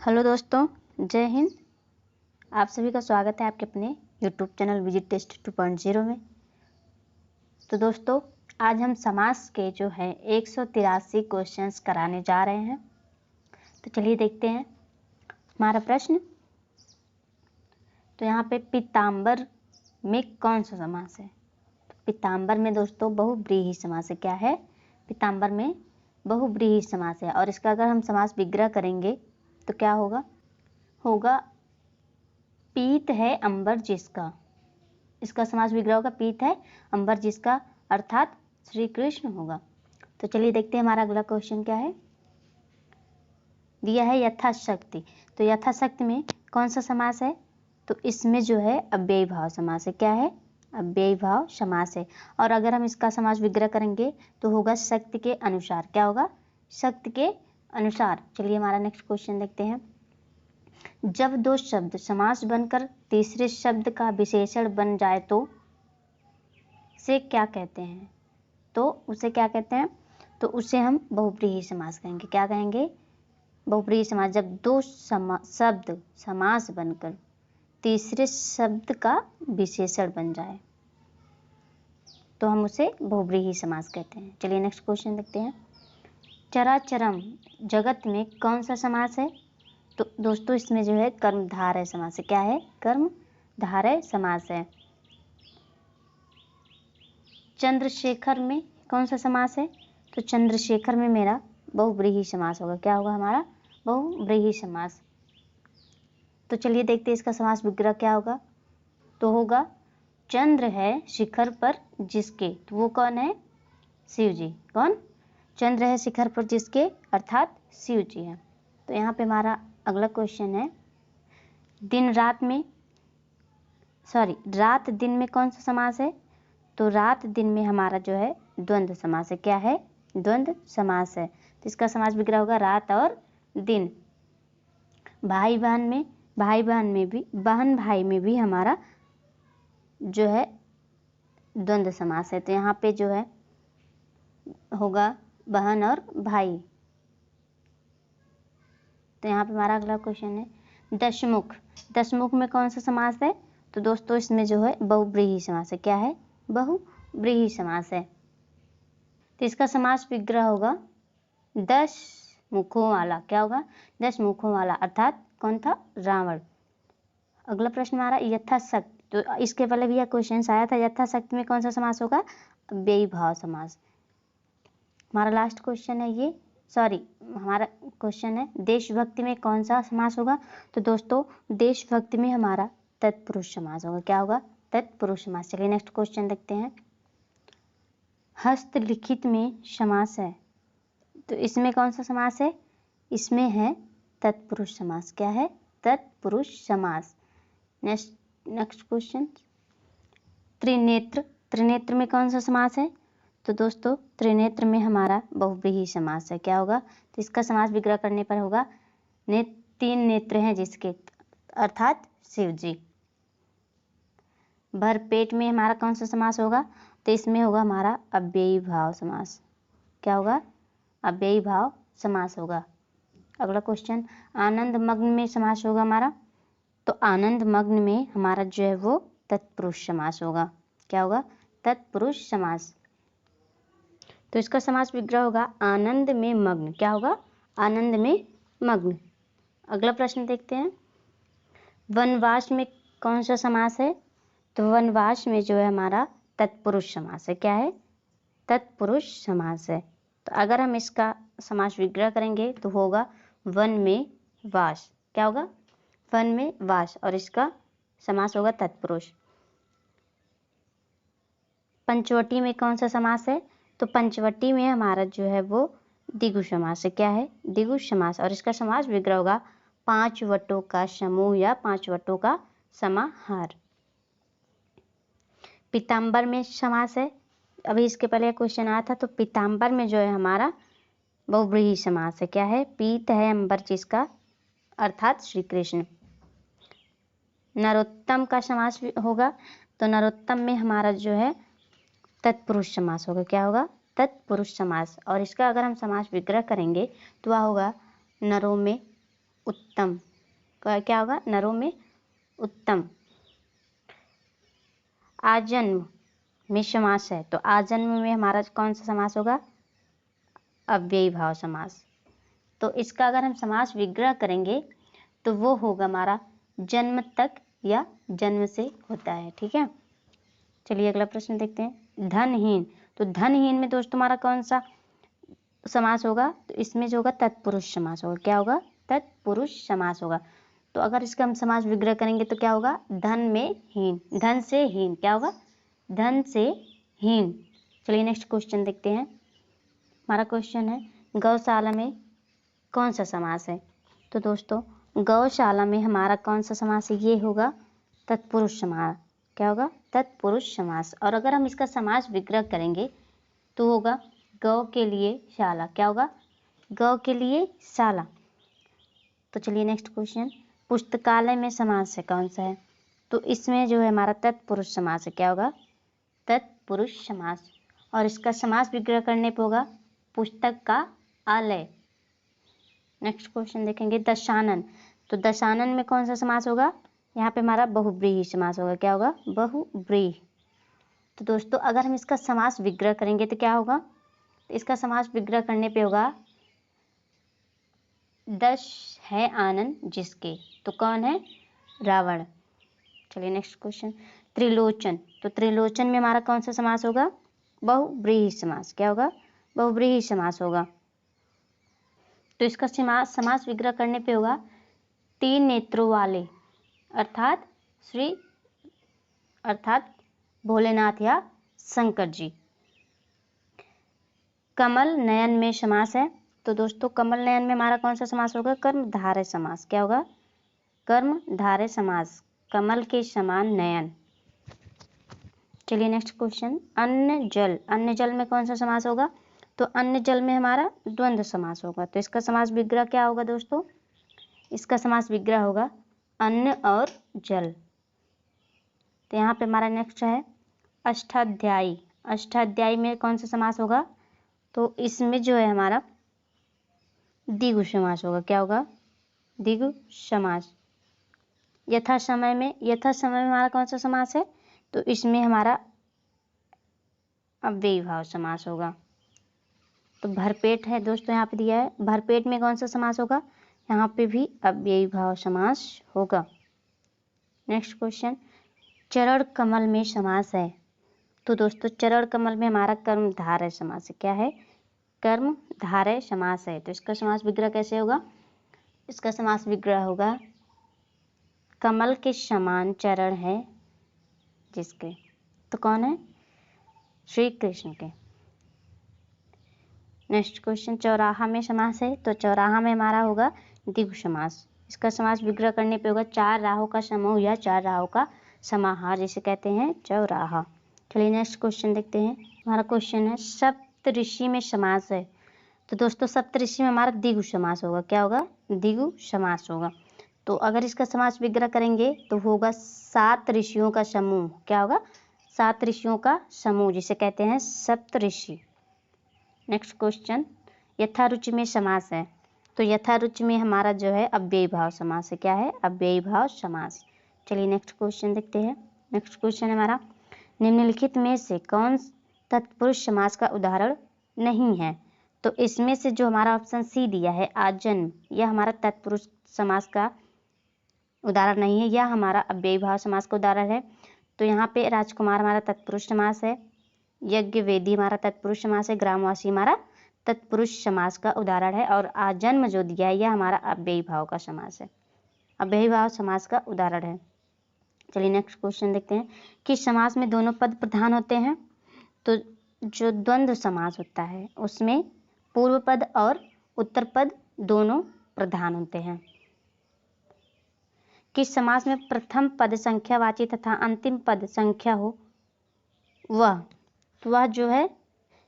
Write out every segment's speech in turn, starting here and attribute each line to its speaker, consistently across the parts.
Speaker 1: Hello दोस्तों, जय हिंद। आप सभी का स्वागत है आपके अपने यूट्यूब चैनल विजिट टेस्ट 2.0 में। तो दोस्तों, आज हम समास के जो है 183 क्वेश्चंस कराने जा रहे हैं। तो चलिए देखते हैं हमारा प्रश्न। तो यहाँ पे पीताम्बर में कौन सा समास है? तो पीताम्बर में दोस्तों बहुव्रीहि समास है। क्या है? पीताम्बर में बहुव्रीहि समास है। और इसका अगर हम समास विग्रह करेंगे तो क्या होगा? पीत है अंबर जिसका। इसका समास विग्रह होगा पीत है अंबर जिसका, अर्थात श्री कृष्ण होगा। तो चलिए देखते हैं हमारा अगला क्वेश्चन क्या है। दिया है यथाशक्ति। तो यथाशक्ति में कौन सा समास है? तो इसमें जो है अव्ययी भाव समास है। क्या है? अव्ययी भाव समास है। और अगर हम इसका समास विग्रह करेंगे तो होगा शक्ति के अनुसार। क्या होगा? शक्ति के अनुसार। चलिए हमारा नेक्स्ट क्वेश्चन देखते हैं। जब दो शब्द समास बनकर तीसरे शब्द का विशेषण बन जाए तो उसे क्या कहते हैं? तो उसे हम बहुव्रीहि समास कहेंगे। क्या कहेंगे? बहुव्रीहि समास। जब दो शब्द समास बनकर तीसरे शब्द का विशेषण बन जाए तो हम उसे बहुव्रीहि समास कहते हैं। चलिए नेक्स्ट क्वेश्चन देखते हैं। चराचरम जगत में कौन सा समास है? तो दोस्तों इसमें जो है कर्मधारय समास है। क्या है? कर्मधारय समास है। चंद्रशेखर में कौन सा समास है? तो चंद्रशेखर में मेरा बहुव्रीहि समास होगा। क्या होगा हमारा? बहुव्रीहि समास। तो चलिए देखते हैं इसका समास विग्रह क्या होगा। तो होगा चंद्र है शिखर पर जिसके। तो वो कौन है? शिव जी। कौन? चंद्र है शिखर पर जिसके, अर्थात शिव जी है। तो यहाँ पे हमारा अगला क्वेश्चन है। रात दिन में कौन सा समास है? तो रात दिन में हमारा जो है द्वंद्व समास है। क्या है? द्वंद्व समास है। तो इसका समास विग्रह होगा रात और दिन। बहन भाई में भी हमारा जो है द्वंद्व समास है। तो यहाँ पे जो है होगा बहन और भाई। तो यहाँ पे हमारा अगला क्वेश्चन है दशमुख में कौन सा समास है? तो दोस्तों इसमें जो है बहुव्रीहि समास है। क्या है? बहुव्रीहि समास है। तो इसका समास विग्रह होगा 10 मुखों वाला। क्या होगा? 10 मुखों वाला, अर्थात कौन था? रावण। अगला प्रश्न हमारा यथाशक्ति। तो इसके पहले भी यह क्वेश्चन आया था। यथाशक्ति में कौन सा समास होगा? अव्ययी भाव समास। हमारा लास्ट क्वेश्चन है ये। हमारा क्वेश्चन है देशभक्ति में कौन सा समास होगा? तो दोस्तों देशभक्ति में हमारा तत्पुरुष समास होगा। क्या होगा? तत्पुरुष समास। चलिए नेक्स्ट क्वेश्चन देखते हैं। हस्तलिखित में समास है। तो इसमें कौन सा समास है? इसमें है तत्पुरुष समास। क्या है? तत्पुरुष समास। Next question. त्रिनेत्र में कौन सा समास है? तो दोस्तों त्रिनेत्र में हमारा बहुव्रीहि समास है। क्या होगा? तो इसका समास विग्रह करने पर होगा 3 नेत्र हैं जिसके, अर्थात शिव जी। भरपेट में हमारा कौन सा समास होगा? तो इसमें होगा हमारा अव्ययी भाव समास। क्या होगा? अव्ययी भाव समास होगा। अगला क्वेश्चन। आनंद मग्न में समास होगा हमारा। तो आनंद मग्न में हमारा जो है वो तत्पुरुष समास होगा। क्या होगा? तत्पुरुष समास। तो इसका समास विग्रह होगा आनंद में मग्न। क्या होगा? आनंद में मग्न। अगला प्रश्न देखते हैं। वनवास में कौन सा समास है? तो वनवास में जो है हमारा तत्पुरुष समास है। क्या है? तत्पुरुष समास है। तो अगर हम इसका समास विग्रह करेंगे तो होगा वन में वास। क्या होगा? वन में वास। और इसका समास होगा तत्पुरुष। पंचवटी में कौन सा समास है? तो पंचवटी में हमारा जो है वो द्विगु समास है। क्या है? द्विगु समास। और इसका समास विग्रह होगा 5 वटों का समूह या 5 वटों का समाहार। पीताम्बर में समास है। अभी इसके पहले क्वेश्चन आया था। तो पीताम्बर में जो है हमारा बहुव्रीहि समास है। क्या है? पीत है अंबर जिसका, अर्थात श्री कृष्ण। नरोत्तम का समास होगा। तो नरोत्तम में हमारा जो है तत्पुरुष समास होगा। क्या होगा? तत्पुरुष समास। और इसका अगर हम समास विग्रह करेंगे तो वह होगा नरों में उत्तम, क्या होगा, नरों में उत्तम। आजन्म में समास है, तो आजन्म में हमारा कौन सा समास होगा, अव्ययी भाव समास। तो इसका अगर हम समास विग्रह करेंगे तो वो होगा हमारा जन्म तक या जन्म से होता है। ठीक है, चलिए अगला प्रश्न देखते हैं। धनहीन, तो धनहीन में दोस्तों हमारा कौन सा समास होगा, तो इसमें जो होगा तत्पुरुष समास होगा। क्या होगा, तत्पुरुष समास होगा। तो अगर इसका हम समास विग्रह करेंगे तो क्या होगा, धन में हीन, धन से हीन, क्या होगा, धन से हीन। चलिए नेक्स्ट क्वेश्चन देखते हैं। हमारा क्वेश्चन है गौशाला में कौन सा समास है। तो दोस्तों गौशाला में हमारा कौन सा समास है, ये होगा तत्पुरुष समास। क्या होगा, तत्पुरुष समास। और अगर हम इसका समास विग्रह करेंगे तो होगा गौ के लिए शाला। क्या होगा, गौ के लिए शाला। तो चलिए नेक्स्ट क्वेश्चन, पुस्तकालय में समास है कौन सा है, तो इसमें जो है हमारा तत्पुरुष समास है। क्या होगा, तत्पुरुष समास। और इसका समास विग्रह करने पर होगा पुस्तक का आलय। नेक्स्ट क्वेश्चन देखेंगे दशानन, तो दशानन में कौन सा समास होगा, यहाँ पे हमारा बहुव्रीहि समास होगा। क्या होगा, बहुव्रीहि। तो दोस्तों अगर हम इसका समास विग्रह करेंगे तो क्या होगा, तो इसका समास विग्रह करने पे होगा दश है आनंद जिसके, तो कौन है, रावण। चलिए नेक्स्ट क्वेश्चन, त्रिलोचन, तो त्रिलोचन में हमारा कौन सा समास होगा, बहुव्रीहि समास। क्या होगा, बहुव्रीहि समास होगा। तो इसका समास विग्रह करने पे होगा तीन नेत्रों वाले, अर्थात भोलेनाथ या शंकर जी। कमल नयन में समास है, तो दोस्तों कमल नयन में हमारा कौन सा समास होगा, कर्मधारय समास। क्या होगा, कर्मधारय समास, कमल के समान नयन। चलिए नेक्स्ट क्वेश्चन, अन्न जल, अन्न जल में कौन सा समास होगा, तो अन्न जल में हमारा द्वंद्व समास होगा। तो इसका समास विग्रह क्या होगा दोस्तों, इसका समास विग्रह होगा अन्न और जल। तो यहाँ पे हमारा नेक्स्ट है अष्टाध्यायी, अष्टाध्यायी में कौन सा समास होगा, तो इसमें जो है हमारा द्विगु समास होगा। क्या होगा, द्विगु समास। यथा समय में, यथा समय में हमारा कौन सा समास है, तो इसमें हमारा अव्ययी भाव समास होगा। तो भरपेट है दोस्तों, यहाँ पे दिया है भरपेट में कौन सा समास होगा, यहाँ पे भी अव्ययी भाव समास होगा। नेक्स्ट क्वेश्चन, चरण कमल में समास है, तो दोस्तों चरण कमल में हमारा कर्मधारय समास है। क्या है, कर्मधारय समास है। तो इसका समास विग्रह कैसे होगा, इसका समास विग्रह होगा कमल के समान चरण है जिसके, तो कौन है, श्री कृष्ण के। नेक्स्ट क्वेश्चन, चौराहा में समास है, तो चौराहा में हमारा होगा द्विगु समास। इसका समास विग्रह करने पे होगा चार राहों का समूह या चार राहों का समाहार, जिसे कहते हैं चौराहा। चलिए नेक्स्ट क्वेश्चन देखते हैं। हमारा क्वेश्चन है सप्तऋषि में समास है, तो दोस्तों सप्तऋषि में हमारा द्विगु समास होगा। क्या होगा, द्विगु समास होगा। तो अगर इसका समास विग्रह करेंगे तो होगा सात ऋषियों का समूह। क्या होगा, सात ऋषियों का समूह, जिसे कहते हैं सप्तऋषि। नेक्स्ट क्वेश्चन, यथारुचि में समास है, तो यथारुचि में हमारा जो है अव्ययी भाव समास है। क्या है, अव्ययी भाव समास। चलिए नेक्स्ट क्वेश्चन देखते हैं। नेक्स्ट क्वेश्चन है हमारा निम्नलिखित में से कौन तत्पुरुष समास का उदाहरण नहीं है, तो इसमें से जो हमारा ऑप्शन सी दिया है आजन्म, यह हमारा तत्पुरुष समास का उदाहरण नहीं है, यह हमारा अव्ययी भाव समास का उदाहरण है। तो यहाँ पे राजकुमार हमारा तत्पुरुष समास है, यज्ञ वेदी हमारा तत्पुरुष समास है, ग्रामवासी हमारा तत्पुरुष समास का उदाहरण है, और आजन्म जो दिया है यह हमारा अव्ययी भाव का समास है, अव्ययी भाव समास का उदाहरण है। चलिए नेक्स्ट क्वेश्चन देखते हैं। किस समास में दोनों पद प्रधान होते हैं, तो जो द्वंद्व समास होता है उसमें पूर्व पद और उत्तर पद दोनों प्रधान होते हैं। किस समास में प्रथम पद संख्यावाची तथा अंतिम पद संख्या हो वह जो है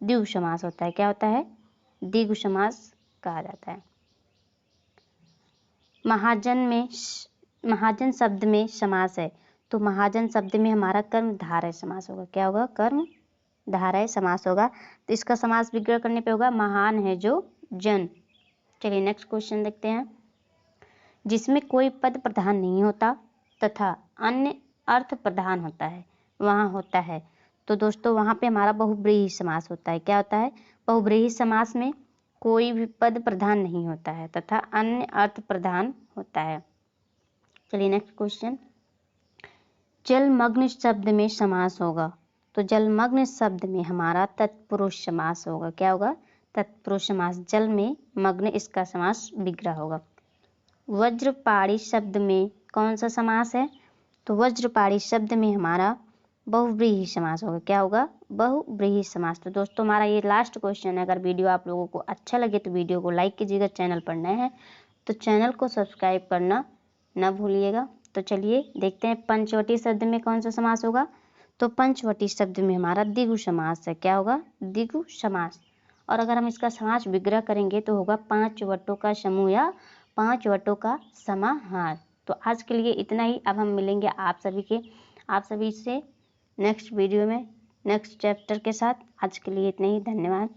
Speaker 1: द्विगु समास होता है। क्या होता है, द्विगु समास कहा जाता है। महाजन शब्द में समास है, तो महाजन शब्द में हमारा कर्मधारय समास होगा। क्या होगा, कर्मधारय समास होगा। तो इसका समास विग्रह करने पे होगा महान है जो जन। चलिए नेक्स्ट क्वेश्चन देखते हैं। जिसमें कोई पद प्रधान नहीं होता तथा अन्य अर्थ प्रधान होता है वहाँ होता है। तो दोस्तों वहाँ पे हमारा बहुब्रीहि समास होता है। क्या होता है? बहुब्रीहि समास में कोई भी पद प्रधान नहीं होता है तथा अन्य अर्थ प्रधान होता है। चलिए नेक्स्ट क्वेश्चन। जलमग्न शब्द में समास होगा, तो जलमग्न शब्द में हमारा तत्पुरुष समास होगा। क्या होगा? तत्पुरुष समास। जल में मग्न, इसका समास विग्रह होगा। वज्रपाणी शब्द में कौन सा समास है? तो वज्रपाणी शब्द में हमारा बहुव्रीहि समास होगा। क्या होगा? बहुव्रीहि समास। तो दोस्तों हमारा ये लास्ट क्वेश्चन है। अगर वीडियो आप लोगों को अच्छा लगे तो वीडियो को लाइक कीजिएगा। चैनल पर नए हैं तो चैनल को सब्सक्राइब करना न भूलिएगा। तो चलिए देखते हैं पंचवटी शब्द में कौन सा समास होगा। तो पंचवटी शब्द में हमारा द्विगु समास है। क्या होगा? द्विगु समास। और अगर हम इसका समास विग्रह करेंगे तो होगा 5 वटों का समूह या 5 वटों का समाहार। तो आज के लिए इतना ही। अब हम मिलेंगे आप सभी से नेक्स्ट वीडियो में नेक्स्ट चैप्टर के साथ। आज के लिए इतना ही। धन्यवाद।